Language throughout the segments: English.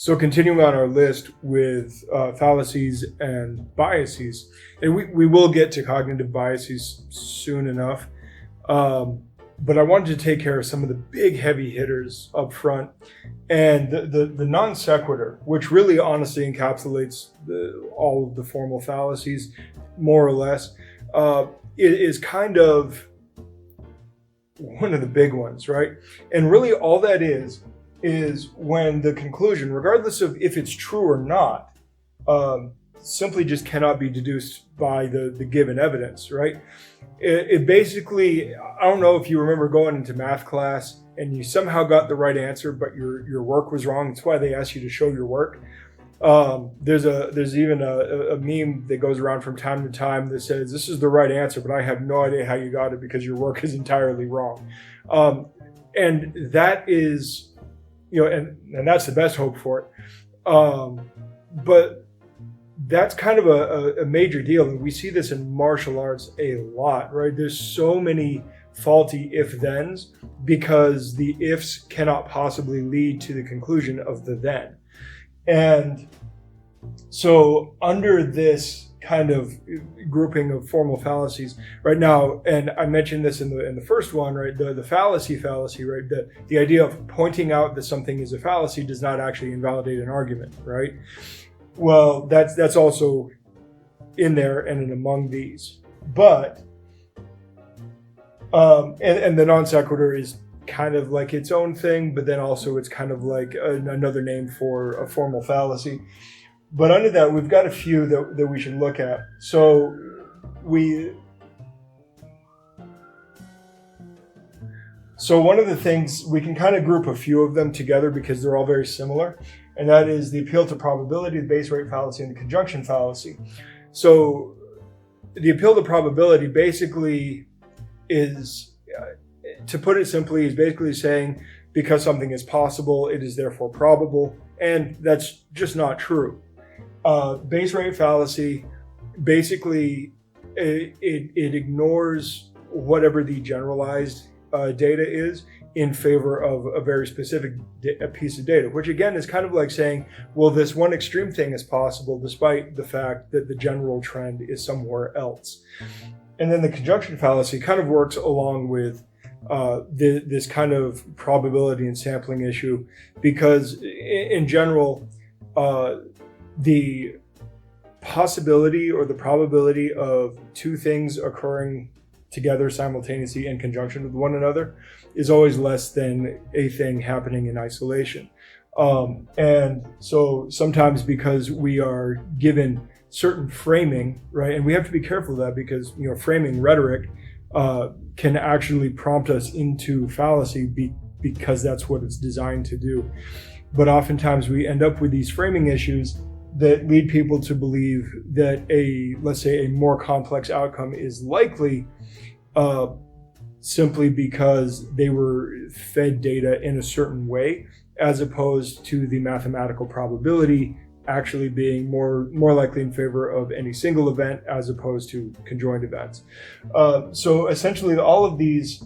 So continuing on our list with fallacies and biases, and we will get to cognitive biases soon enough, but I wanted to take care of some of the big heavy hitters up front. And the non sequitur, which really honestly encapsulates all of the formal fallacies, more or less, is kind of one of the big ones, right? And really all that is when the conclusion, regardless of if it's true or not, simply just cannot be deduced by the given evidence, right? It basically, I don't know if you remember going into math class and you somehow got the right answer, but your work was wrong. That's why they ask you to show your work. There's even a meme that goes around from time to time that says, this is the right answer, but I have no idea how you got it because your work is entirely wrong. And that is, and that's the best hope for it. But that's kind of a major deal. And we see this in martial arts a lot, right? There's so many faulty if-thens because the ifs cannot possibly lead to the conclusion of the then. And so under this kind of grouping of formal fallacies right now, and I mentioned this in the first one, right? The fallacy, right? The idea of pointing out that something is a fallacy does not actually invalidate an argument, right? Well, that's also in there and among these, but and the non sequitur is kind of like its own thing, but then also it's kind of like another name for a formal fallacy. But under that, we've got a few that we should look at. So one of the things, we can kind of group a few of them together because they're all very similar, and that is the appeal to probability, the base rate fallacy, and the conjunction fallacy. So the appeal to probability basically is, to put it simply, is basically saying because something is possible, it is therefore probable, and that's just not true. Base rate fallacy, basically, it ignores whatever the generalized data is in favor of a very specific piece of data, which again is kind of like saying, well, this one extreme thing is possible despite the fact that the general trend is somewhere else. And then the conjunction fallacy kind of works along with this kind of probability and sampling issue, because in general, the possibility or the probability of two things occurring together simultaneously in conjunction with one another is always less than a thing happening in isolation. And so sometimes because we are given certain framing, right, and we have to be careful of that because, framing rhetoric can actually prompt us into fallacy because that's what it's designed to do. But oftentimes we end up with these framing issues that lead people to believe that let's say a more complex outcome is likely simply because they were fed data in a certain way, as opposed to the mathematical probability actually being more likely in favor of any single event as opposed to conjoined events. So essentially all of these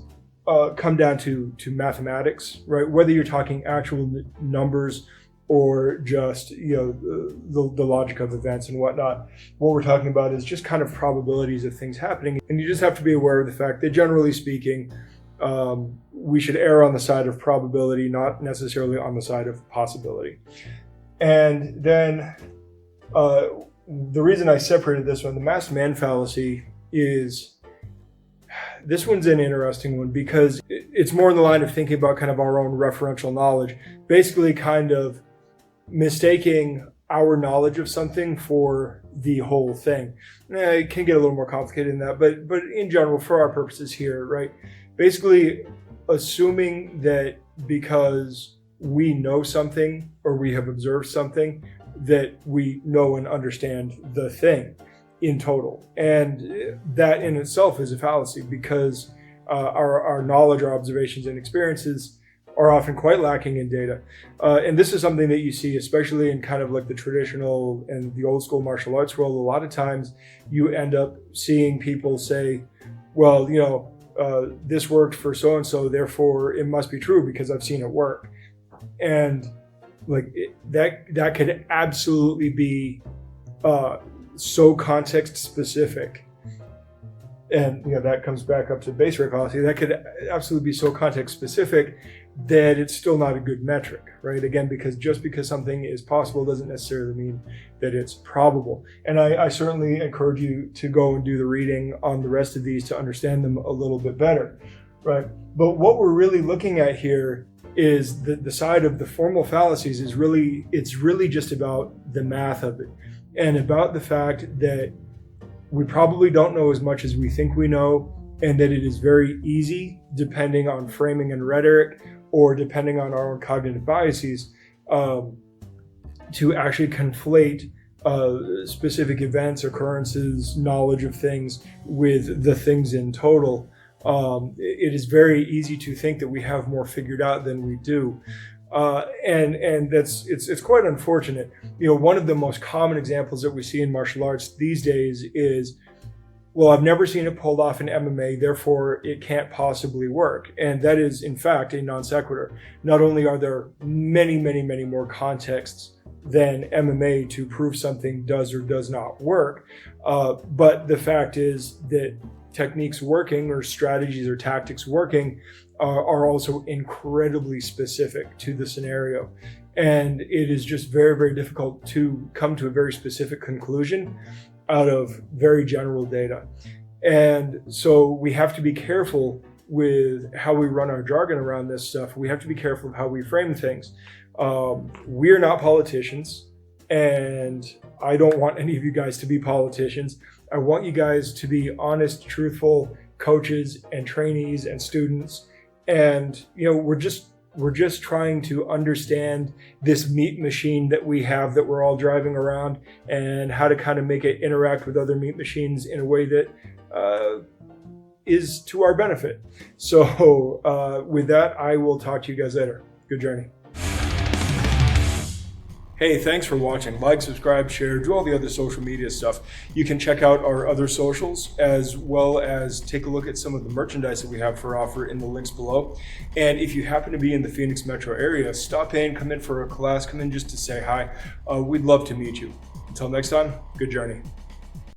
come down to mathematics, right? Whether you're talking actual numbers or just the logic of events and whatnot. What we're talking about is just kind of probabilities of things happening, and you just have to be aware of the fact that generally speaking, we should err on the side of probability, not necessarily on the side of possibility. And then the reason I separated this one, the masked man fallacy, is this one's an interesting one because it's more in the line of thinking about kind of our own referential knowledge, basically kind of mistaking our knowledge of something for the whole thing. It can get a little more complicated than that, but in general, for our purposes here, right? Basically assuming that because we know something or we have observed something, that we know and understand the thing in total. And that in itself is a fallacy because our knowledge, our observations and experiences are often quite lacking in data. And this is something that you see, especially in kind of like the traditional and the old school martial arts world. A lot of times you end up seeing people say, well, this worked for so-and-so, therefore it must be true because I've seen it work. And that could absolutely be so context specific. And that comes back up to base rate fallacy. That could absolutely be so context specific that it's still not a good metric, right? Again, because just because something is possible doesn't necessarily mean that it's probable. And I certainly encourage you to go and do the reading on the rest of these to understand them a little bit better, right? But what we're really looking at here is the side of the formal fallacies it's really just about the math of it, and about the fact that we probably don't know as much as we think we know, and that it is very easy, depending on framing and rhetoric, or depending on our own cognitive biases, to actually conflate specific events, occurrences, knowledge of things with the things in total. It is very easy to think that we have more figured out than we do. And it's quite unfortunate. One of the most common examples that we see in martial arts these days is, well, I've never seen it pulled off in MMA, therefore it can't possibly work. And that is, in fact, a non sequitur. Not only are there many, many, many more contexts than MMA to prove something does or does not work, but the fact is that techniques working, or strategies or tactics working, are also incredibly specific to the scenario. And it is just very, very difficult to come to a very specific conclusion out of very general data. And so we have to be careful with how we run our jargon around this stuff. We have to be careful of how we frame things. We are not politicians, and I don't want any of you guys to be politicians. I want you guys to be honest, truthful coaches and trainees and students. And we're just trying to understand this meat machine that we have, that we're all driving around, and how to kind of make it interact with other meat machines in a way that is to our benefit. So with that, I will talk to you guys later. Good journey. Hey, thanks for watching. Like, subscribe, share, do all the other social media stuff. You can check out our other socials, as well as take a look at some of the merchandise that we have for offer in the links below. And if you happen to be in the Phoenix metro area, stop in, come in for a class, come in just to say hi. We'd love to meet you. Until next time, good journey.